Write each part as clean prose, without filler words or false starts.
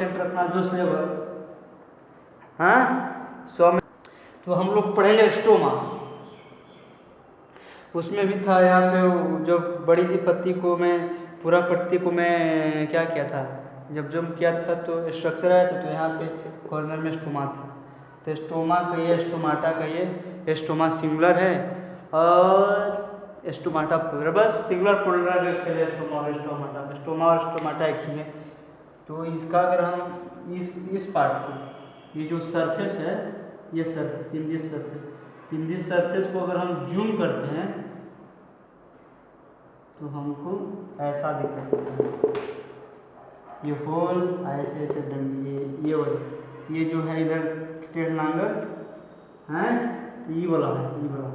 रखना जो सिलेबस, हाँ 100 में। तो हम लोग पढ़ेंगे स्टोमा। उसमें भी था यहाँ पे जो बड़ी सी पत्ती को मैं पूरा पत्ती को मैं क्या किया था, जब जम किया था तो स्ट्रक्चर आया था, तो यहाँ पे कॉर्नर में स्टोमा था। तो स्टोमा कहिए, स्टोमाटा कहिए, स्टोमा सिंगुलर है और स्टोमाटा प्लुरल, बस सिंगुलर प्लुरल कहिए स्टोमा और स्टोमाटा। स्टोमा और स्टोमाटा एक ही है। तो इसका अगर हम इस पार्ट को, ये जो सरफेस है, ये सरफेस, इन दिस सरफेस को अगर हम जूम करते हैं तो हमको ऐसा दिखेगा। ये होल ऐसे ऐसे डंडी, ये जो है इधर स्ट्रेट नांगर है, ये वाला है, ये वाला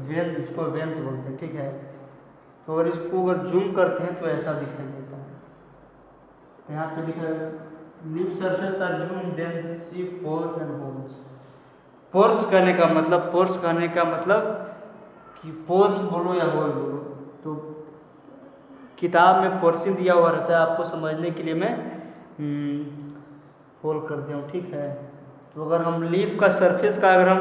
वेन, इसको वेन्स बोलते हैं, ठीक है। तो अगर इसको अगर जूम करते हैं तो ऐसा दिखाई देता है। यहाँ पे लिखा है leaf surface are zoom then see pores and holes. Pores कहने का मतलब कि पोर्स बोलो या होल बोलो, तो किताब में पोर्शन दिया हुआ रहता है, आपको समझने के लिए मैं होल कर दिया हूँ, ठीक है। तो अगर हम लीफ का सरफेस का अगर हम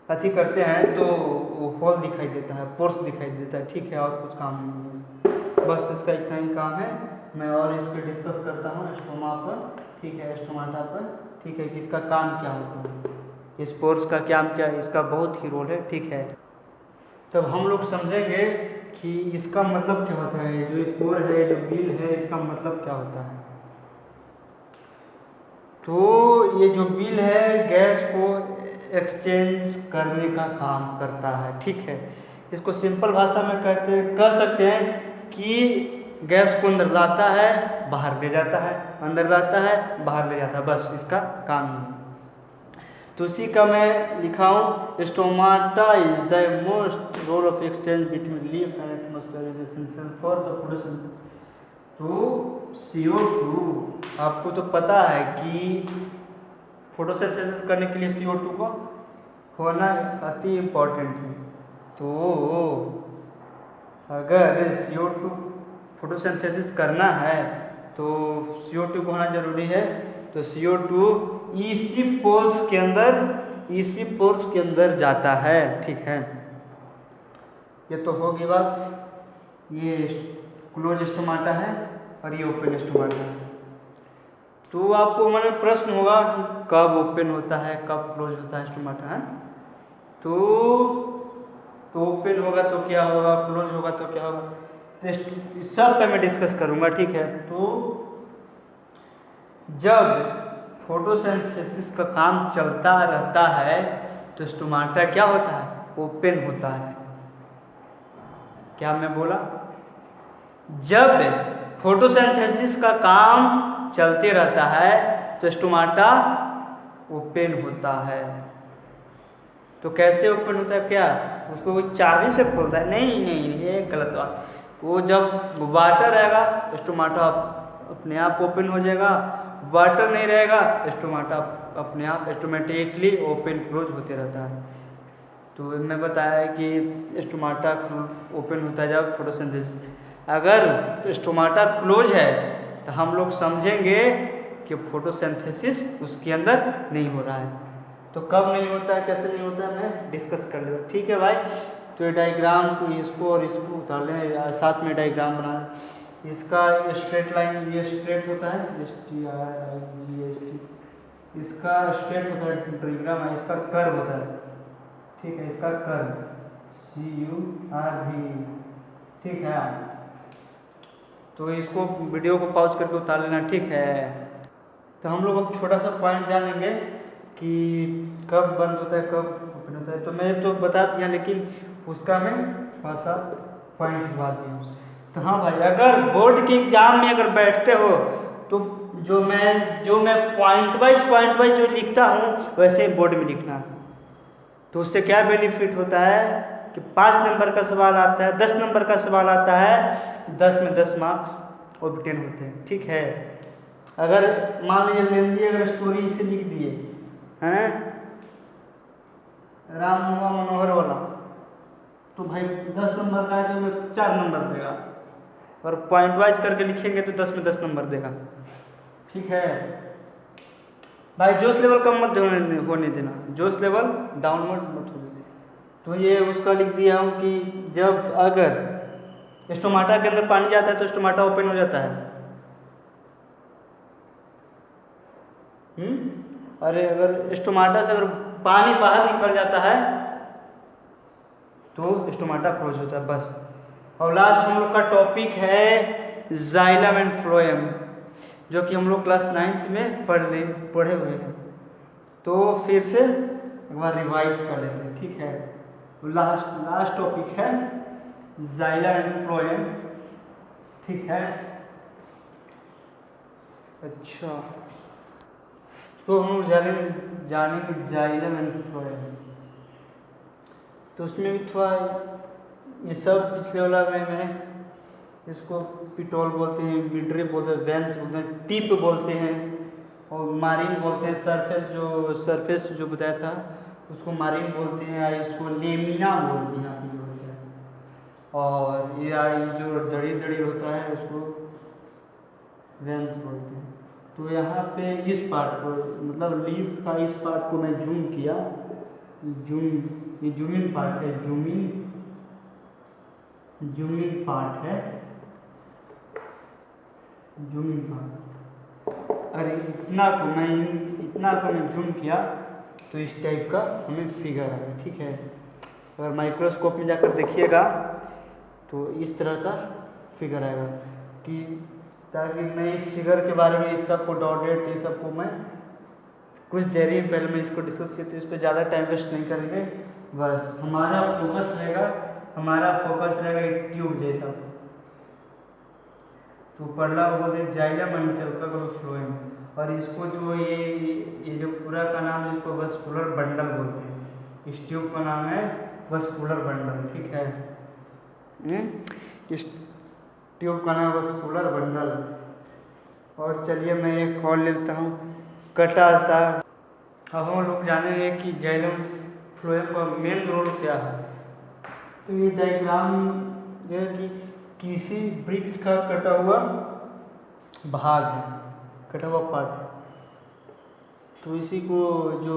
अति करते हैं तो वो होल दिखाई देता है, पोर्स दिखाई देता है, ठीक है। और कुछ काम नहीं है, बस इसका इतना ही काम है। मैं और इस पर डिस्कस करता हूँ स्टोमा पर, ठीक है, स्टोमाटा पर, ठीक है, कि इसका काम क्या होता है, इस पोर्स का क्या है, इसका बहुत ही रोल है, ठीक है। तब हम लोग समझेंगे कि इसका मतलब क्या होता है, जो ये पोर है, जो बिल है, इसका मतलब क्या होता है। तो ये जो बिल है गैस को एक्सचेंज करने का काम करता है, ठीक है। इसको सिंपल भाषा में कह सकते हैं कि गैस को अंदर लाता है, बाहर ले जाता है, अंदर लाता है, बाहर ले जाता है, बस इसका काम ही है। तो उसी का मैं लिखा हूँ, stomata is the most role of exchange between leaf and atmosphere is essential for the production. तो CO2 आपको तो पता है कि फोटोसिंथेसिस करने के लिए CO2 को होना अति इम्पोर्टेंट है। तो अगर CO2 फोटोसिंथेसिस करना है तो CO2 को होना जरूरी है। तो CO2 इसी पोर्स के अंदर जाता है, ठीक है। ये तो होगी बात। ये क्लोज स्टोमाटा है और ये ओपन स्टोमाटा है। तो आपको मन में प्रश्न होगा कि कब ओपन होता है, कब क्लोज होता है स्टोमाटा है। तो ओपन होगा तो क्या होगा, क्लोज होगा तो क्या होगा, सब पे मैं डिस्कस करूंगा, ठीक है। तो जब फोटोसिंथेसिस का काम चलता रहता है तो स्टोमाटा क्या होता है, ओपन होता है। क्या मैं बोला, जब फोटोसिंथेसिस का काम चलते रहता है तो स्टोमाटा ओपन होता है। तो कैसे ओपन होता है, क्या उसको वो चाबी से खोलता है, नहीं, ये गलत बात। वो जब वाटर रहेगा स्टोमाटा अपने आप ओपन हो जाएगा, वाटर नहीं रहेगा स्टोमाटा अपने आप ऑटोमेटिकली ओपन क्लोज होते रहता है। तो मैं बताया कि स्टोमाटा ओपन होता है जब फोटोसिंथेसिस। अगर स्टोमाटा क्लोज है तो हम लोग समझेंगे कि फोटोसिंथेसिस उसके अंदर नहीं हो रहा है। तो कब नहीं होता है, कैसे नहीं होता है, मैं डिस्कस कर लूँगा, ठीक है भाई। तो ये डायग्राम को, इसको और इसको उतार लें, साथ में डायग्राम बना। इसका स्ट्रेट लाइन, ये स्ट्रेट होता है, STRIGHT, इसका स्ट्रेट होता है डायग्राम, इसका कर्व होता है, ठीक है, इसका कर्व CURV, ठीक है। तो इसको वीडियो को पॉज करके उतार लेना, ठीक है। तो हम लोग अब छोटा सा पॉइंट जानेंगे कि कब बंद होता है, कब ओपन होता है। तो मैं तो बता दिया, लेकिन उसका मैं थोड़ा सा पॉइंट बता दिया। तो हाँ भाई, अगर बोर्ड के एग्जाम में अगर बैठते हो तो जो मैं पॉइंट वाइज जो लिखता हूँ वैसे बोर्ड में लिखना है। तो उससे क्या बेनिफिट होता है कि 5 नंबर का सवाल आता है, 10 नंबर का सवाल आता है, 10 में 10 मार्क्स ऑब्टेन होते हैं, ठीक है। अगर मान लीजिए लेंदी अगर स्टोरी इसे लिख दिए हैं, राम हुआ मनोहर वाला, तो भाई 10 नंबर का है तो 4 नंबर देगा। और पॉइंट वाइज करके लिखेंगे तो 10 में 10 नंबर देगा। ठीक है भाई, जोश लेवल कम मत होने देना, जोश लेवल डाउन मत होने देना। तो ये उसका लिख दिया हूँ कि जब अगर स्टोमाटा के अंदर पानी जाता है तो स्टोमाटा ओपन हो जाता है। अरे अगर स्टोमाटा से अगर पानी बाहर निकल जाता है तो स्टोमाटा क्लोज होता है, बस। और लास्ट हम लोग का टॉपिक है जाइलम एंड फ्लोएम, जो कि हम लोग क्लास 9th में पढ़े हुए हैं। तो फिर से एक बार रिवाइज कर लेते हैं। ठीक है, तो लास्ट टॉपिक है जाइलम एंड फ्लोएम। ठीक है, अच्छा, तो हम लोग जानेंगे जाइलम एंड फ्लोएम। तो उसमें भी थोड़ा ये सब पिछले वाला में मैंने इसको पिटोल बोलते हैं, मिड्री बोलते हैं, वेंस बोलते हैं, टिप बोलते हैं और मारीन बोलते हैं। सरफेस जो बताया था उसको मारीन बोलते हैं, या इसको लेमिना बोलते हैं यहाँ पे होता है। और ये जो दड़ी होता है उसको वेंस बोलते हैं। तो यहाँ पे इस पार्ट को, मतलब लीफ का इस पार्ट को मैं जूम किया, ये जूमिंग पार्ट है, जूमिंग पार्ट है, जूमिंग पार्ट। अरे इतना को मैं जूम किया तो इस टाइप का हमें फिगर आएगा। ठीक है, अगर माइक्रोस्कोप में जाकर देखिएगा तो इस तरह का फिगर आएगा। कि ताकि मैं इस फिगर के बारे में इस सब को डॉटेड ये सबको मैं कुछ देर ही पहले मैं इसको डिस्कस किया, तो इस पर ज़्यादा टाइम वेस्ट नहीं करेंगे। बस हमारा फोकस रहेगा ट्यूब जैसा। तो पहला बोलते हैं जाइलम एंड चलका फ्लोएम, और इसको जो ये जो पूरा का नाम है इसको वस्कुलर बंडल बोलते हैं। इस ट्यूब का नाम है वस्कुलर बंडल। ठीक है, इस ट्यूब का नाम वस्कुलर बंडल। और चलिए मैं एक और लेता हूँ कटा सा। अब हम लोग जानेंगे कि जाइलम फ्लोएम का मेन रोल क्या है। तो ये डायग्राम जो है कि किसी वृक्ष का कटा हुआ भाग है, कटा हुआ पार्ट है। तो इसी को जो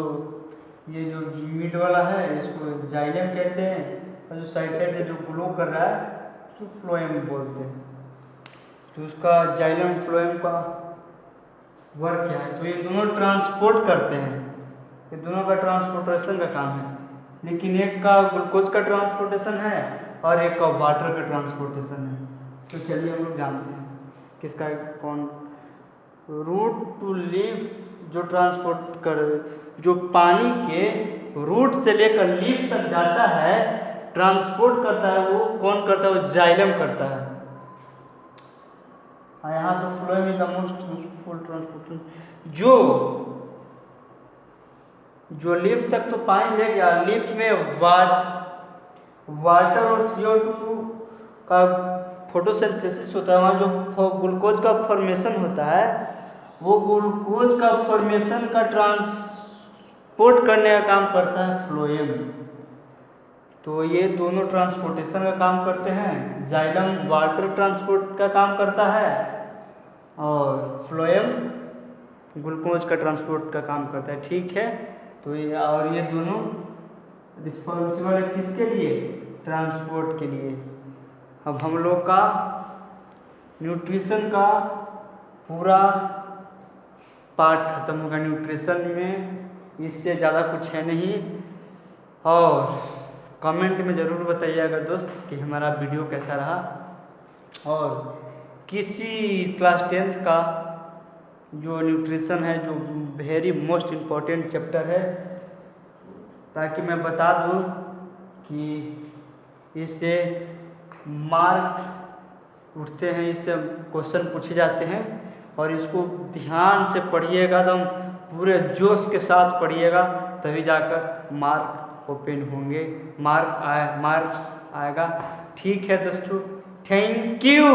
ये जो मिड वाला है इसको जाइलम कहते हैं, और जो साइड से जो ग्लो कर रहा है उसको फ्लोएम बोलते हैं। तो उसका जाइलम फ्लोएम का वर्क क्या है, तो ये दोनों ट्रांसपोर्ट करते हैं, ये दोनों का ट्रांसपोर्टेशन का काम है। लेकिन एक का ग्लूकोज का ट्रांसपोर्टेशन है और एक का वाटर का ट्रांसपोर्टेशन है। तो चलिए हम लोग जानते हैं किसका कौन। रूट टू लीफ जो ट्रांसपोर्ट कर, जो पानी के रूट से लेकर लीफ तक जाता है, ट्रांसपोर्ट करता है, वो कौन करता है, वो जाइलम करता है। यहाँ तो phloem is the most useful transportation. जो लीफ तक तो पानी ले गया, लीफ में वाटर और CO2 का फोटोसिंथेसिस होता है, वहाँ जो ग्लूकोज का फॉर्मेशन होता है, वो ग्लूकोज का फॉर्मेशन का ट्रांसपोर्ट करने का काम करता है फ्लोएम। तो ये दोनों ट्रांसपोर्टेशन का काम करते हैं। जाइलम वाटर ट्रांसपोर्ट का काम करता है और फ्लोएम ग्लूकोज का ट्रांसपोर्ट का काम करता है। ठीक है, तो ये दोनों रिस्पॉन्सिबल है किसके लिए, ट्रांसपोर्ट के लिए। अब हम लोग का न्यूट्रिशन का पूरा पार्ट खत्म होगा। न्यूट्रिशन में इससे ज़्यादा कुछ है नहीं। और कमेंट में ज़रूर बताइएगा दोस्त कि हमारा वीडियो कैसा रहा, और किसी क्लास 10th का जो न्यूट्रिशन है, जो वेरी मोस्ट इम्पॉर्टेंट चैप्टर है, ताकि मैं बता दूं कि इससे मार्क उठते हैं, इससे क्वेश्चन पूछे जाते हैं। और इसको ध्यान से पढ़िएगा, एकदम पूरे जोश के साथ पढ़िएगा, तभी जाकर मार्क ओपन होंगे, मार्क्स आएगा। ठीक है दोस्तों, थैंक यू।